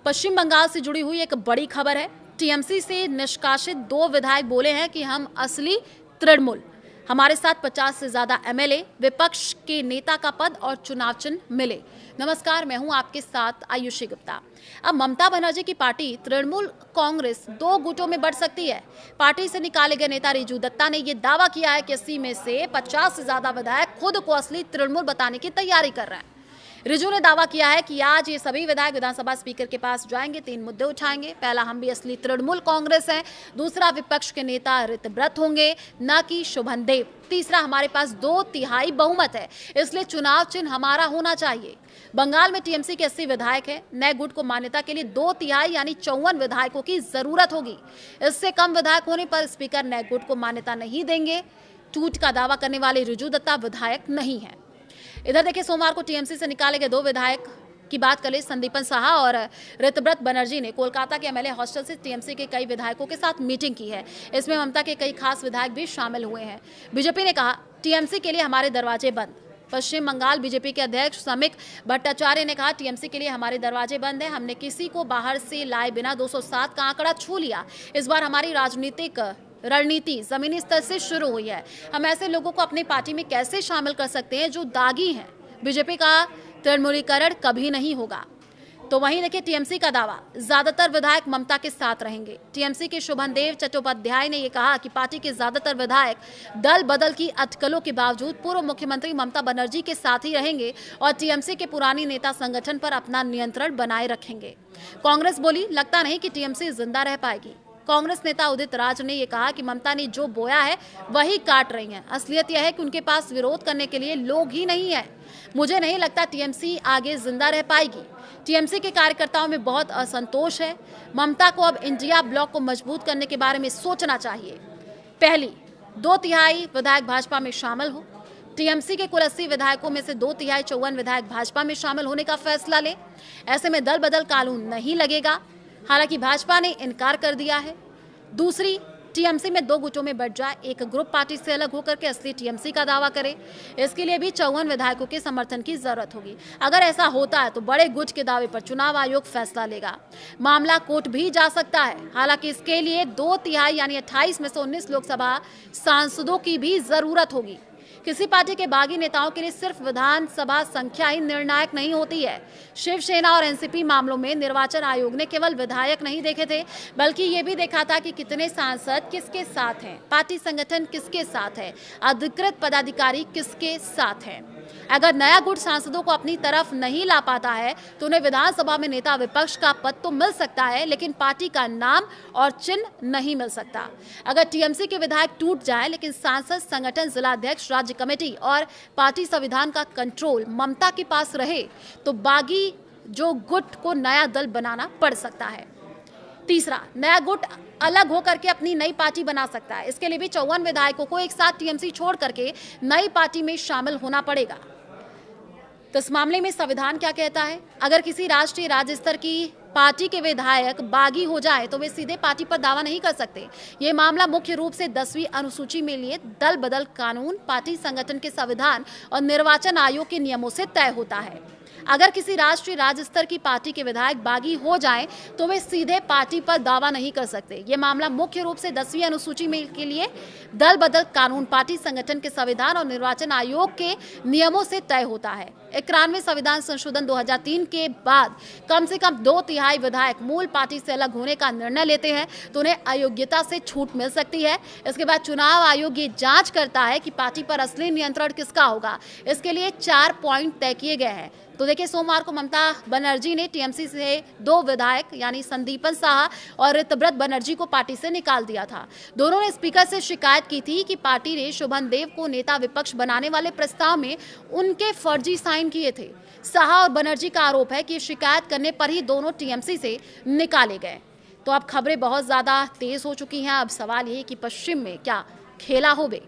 पश्चिम बंगाल से जुड़ी हुई एक बड़ी खबर है। टीएमसी से निष्कासित 2 विधायक बोले हैं कि हम असली तृणमूल, हमारे साथ 50 से ज्यादा एमएलए, विपक्ष के नेता का पद और चुनाव चिन्ह मिले। नमस्कार, मैं हूं आपके साथ आयुषी गुप्ता। अब ममता बनर्जी की पार्टी तृणमूल कांग्रेस 2 गुटों में बढ़ सकती है। पार्टी से निकाले गए नेता रिजू दत्ता ने यह दावा किया है कि 80 में से 50 से ज्यादा विधायक खुद को असली तृणमूल बताने की तैयारी कर रहे हैं। रिजू ने दावा किया है कि आज ये सभी विधायक विधानसभा स्पीकर के पास जाएंगे, 3 मुद्दे उठाएंगे। पहला, हम भी असली तृणमूल कांग्रेस हैं। दूसरा, विपक्ष के नेता ऋतव्रत होंगे, न कि शुभन देव। तीसरा, हमारे पास 2/3 बहुमत है, इसलिए चुनाव चिन्ह हमारा होना चाहिए। बंगाल में टीएमसी के 80 विधायक हैं। नए गुट को मान्यता के लिए 2/3 यानी 54 विधायकों की जरूरत होगी। इससे कम विधायक होने पर स्पीकर नए गुट को मान्यता नहीं देंगे। टूट का दावा करने वाले रिजू दत्ता विधायक नहीं है। इधर देखिए, सोमवार को टीएमसी से निकाले गए 2 विधायक की बात करें। संदीपन साहा और ऋतव्रत बनर्जी ने कोलकाता के एमएलए हॉस्टल से टीएमसी के कई विधायकों के साथ मीटिंग की है। इसमें ममता के कई खास विधायक भी शामिल हुए हैं। बीजेपी ने कहा, टीएमसी के लिए हमारे दरवाजे बंद। पश्चिम बंगाल बीजेपी के अध्यक्ष समीक भट्टाचार्य ने कहा, टीएमसी के लिए हमारे दरवाजे बंद है। हमने किसी को बाहर से लाए बिना 207 का आंकड़ा छू लिया। इस बार हमारी राजनीतिक रणनीति जमीनी स्तर से शुरू हुई है। हम ऐसे लोगों को अपनी पार्टी में कैसे शामिल कर सकते हैं जो दागी हैं। बीजेपी का तृणमूलीकरण कभी नहीं होगा। तो वहीं देखिए, टीएमसी का दावा, ज्यादातर विधायक ममता के साथ रहेंगे। टीएमसी के शुभन देव चट्टोपाध्याय ने यह कहा कि पार्टी के ज्यादातर विधायक दल बदल की अटकलों के बावजूद पूर्व मुख्यमंत्री ममता बनर्जी के साथ ही रहेंगे और टीएमसी के पुरानी नेता संगठन पर अपना नियंत्रण बनाए रखेंगे। कांग्रेस बोली, लगता नहीं कि टीएमसी जिंदा रह पाएगी। कांग्रेस नेता उदित राज ने यह कहा कि ममता ने जो बोया है वही काट रही हैं। असलियत यह है कि उनके पास विरोध करने के लिए लोग ही नहीं है। मुझे नहीं लगता टीएमसी आगे जिंदा रह पाएगी। टीएमसी के कार्यकर्ताओं में बहुत असंतोष है। ममता को अब इंडिया ब्लॉक को मजबूत करने के बारे में सोचना चाहिए। पहली, 2/3 विधायक भाजपा में शामिल हो। टीएमसी के कुल 80 विधायकों में से 2/3 54 विधायक भाजपा में शामिल होने का फैसला ले। ऐसे में दल बदल कानून नहीं लगेगा। हालांकि भाजपा ने इनकार कर दिया है। दूसरी, टीएमसी में 2 गुटों में बढ़ जाए। एक ग्रुप पार्टी से अलग होकर के असली टीएमसी का दावा करे। इसके लिए भी 54 विधायकों के समर्थन की जरूरत होगी। अगर ऐसा होता है तो बड़े गुट के दावे पर चुनाव आयोग फैसला लेगा। मामला कोर्ट भी जा सकता है। हालांकि इसके लिए 2/3 यानी 28 में से 19 लोकसभा सांसदों की भी जरूरत होगी। किसी पार्टी के बागी नेताओं के लिए सिर्फ विधानसभा संख्या ही निर्णायक नहीं होती है। शिवसेना और एनसीपी मामलों में निर्वाचन आयोग ने केवल विधायक नहीं देखे थे, बल्कि ये भी देखा था कि कितने सांसद किसके साथ हैं, पार्टी संगठन किसके साथ है, अधिकृत पदाधिकारी किसके साथ हैं। अगर नया गुट सांसदों को अपनी तरफ नहीं ला पाता है तो उन्हें विधानसभा में नेता विपक्ष का पद तो मिल सकता है, लेकिन पार्टी का नाम और चिन्ह नहीं मिल सकता। अगर टीएमसी के विधायक टूट जाए लेकिन सांसद, संगठन, जिलाध्यक्ष, राज्य कमेटी और पार्टी संविधान का कंट्रोल ममता के पास रहे तो बागी जो गुट को नया दल बनाना पड़ सकता है। तीसरा, नया गुट अलग होकर के अपनी नई पार्टी बना सकता है। इसके लिए भी 54 विधायकों को एक साथ टीएमसी छोड़ करके नई पार्टी में शामिल होना पड़ेगा। तो इस मामले में संविधान क्या कहता है? अगर किसी राष्ट्रीय राज्य स्तर की पार्टी के विधायक बागी हो जाए तो वे सीधे पार्टी पर दावा नहीं कर सकते। ये मामला मुख्य रूप से 10वीं अनुसूची में लिए दल बदल कानून, पार्टी संगठन के संविधान और निर्वाचन आयोग के नियमों से तय होता है। अगर किसी राष्ट्रीय राज्य स्तर की पार्टी के विधायक बागी हो जाएं तो वे सीधे पार्टी पर दावा नहीं कर सकते। ये मामला मुख्य रूप से 10वीं अनुसूची में के लिए दल बदल कानून, पार्टी संगठन के संविधान और निर्वाचन आयोग के नियमों से तय होता है। 91वें संविधान संशोधन 2003 के बाद कम से कम 2/3 विधायक मूल पार्टी से अलग होने का निर्णय लेते हैं तो उन्हें अयोग्यता से छूट मिल सकती है। इसके बाद चुनाव आयोग ये जांच करता है कि पार्टी पर असली नियंत्रण किसका होगा। इसके लिए 4 पॉइंट तय किए गए हैं। तो देखिए, सोमवार को ममता बनर्जी ने टीएमसी से 2 विधायक यानी संदीपन साहा और ऋतव्रत बनर्जी को पार्टी से निकाल दिया था। दोनों ने स्पीकर से शिकायत की थी कि पार्टी ने शुभन देव को नेता विपक्ष बनाने वाले प्रस्ताव में उनके फर्जी साइन किए थे। साहा और बनर्जी का आरोप है कि शिकायत करने पर ही दोनों टीएमसी से निकाले गए। तो अब खबरें बहुत ज्यादा तेज हो चुकी हैं। अब सवाल ये कि पश्चिम में क्या खेला होवे।